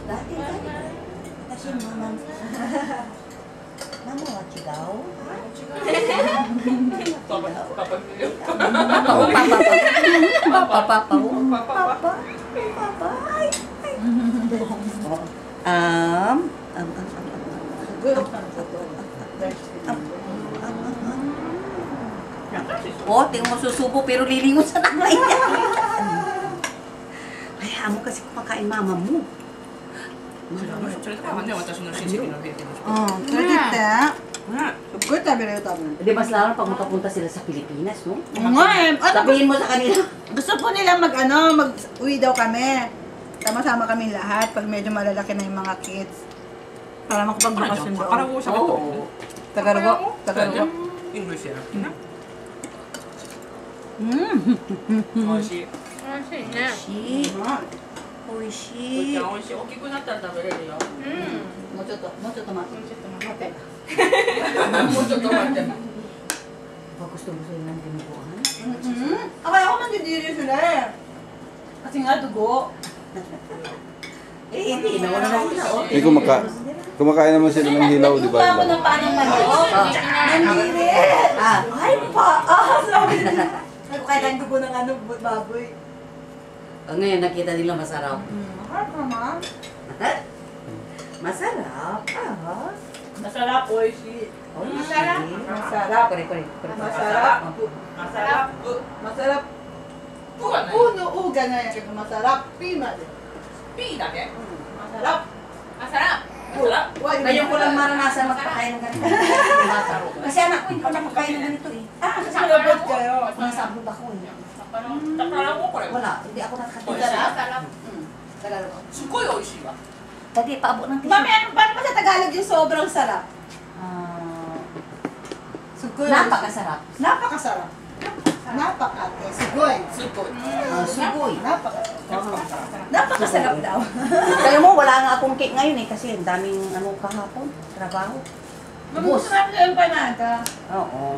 Dati. Kasi mama. Mama wa chigaw. Papa. Oh, tingin mo susubo pero lilingon sa nanay niya. Kaya mo kasi kumakain mama mo. それとかはね、私の親戚のフィリピンの人。連れてってすっごい食べれる多分 Di mas lalo pag makapunta sila sa Pilipinas, no? Sabihin mo sa kanila. gusto po nila mag-uwi daw kami. Sama-sama kami lahat pag medyo malalaki na yung mga kids. Para makapag-bakasyon doon. Parang usap ito. Tagarugo. Tagarugo. English ya. うん。美味しい。美味しいね。おいしい。美味しい。大きくなったら食べれるよ。もうちょっと待って。ちょっと待って。もうちょっと待って。 Pag gusto mo sa'yo ng tinubuhan. Akala ko mandidiri sila eh. Kasi nga dugo. Hindi. Nawala na sila, oh. Eh, kumakain naman sila ng hilaw, di ba? Ikuha mo ng paano manok. Mandiri! Ay pa! Sabi niya. Ay, kahit ang dugo ng baboy. Ngayon nakita nila masarap. Harap naman. Masarap. Masarap, oishi. Masarap. Masarap. Kore. Masarap. Masarap. Masarap. プはない。 UのU がないけど、masarap. P まで。 P だけ。 Masarap. Masarap. Masarap. Ngayon ko lang maranasan magpakain ng ganito. Kasi anak ko, hindi ko nakakain ng ganito eh. Kasi malabot kayo. Nasa abroad ako eh. 宝もこれ。 Wala, hindi ako nakakain. Masarap. Tagalog. すごい美味しいわ。 Dati, paabot ng tissue. Mami, paano pa sa Tagalog yung sobrang sarap? Sugoy. Napakasarap. Napakasarap. Napakate. Sugoy. すっごい。 Sugoy. Napakasarap daw. Kaya mo, wala nga akong cake ngayon eh. Kasi ang daming kahapon, trabaho. Bus. Masarap na empanada. Oo.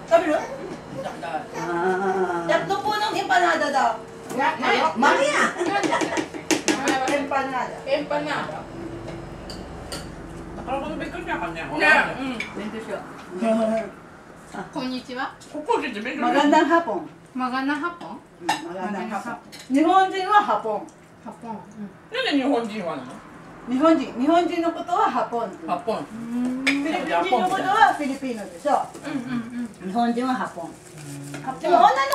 Sabi mo? だから。 Tatlo po ng empanada daw. Mamaya! Empanada. Empanada. だからこのびっくりしたからね。ね。勉強しよう。こんにちは。ここで勉強。 Magandang hapon. Magandang hapon. Magandang hapon. Nihonjin wa hapon. Hapon. なんで日本人はなの？ Nihonjin no koto wa hapon. ハポン。 Filipino no koto wa Filipino でしょ。日本人はhapon. でも女の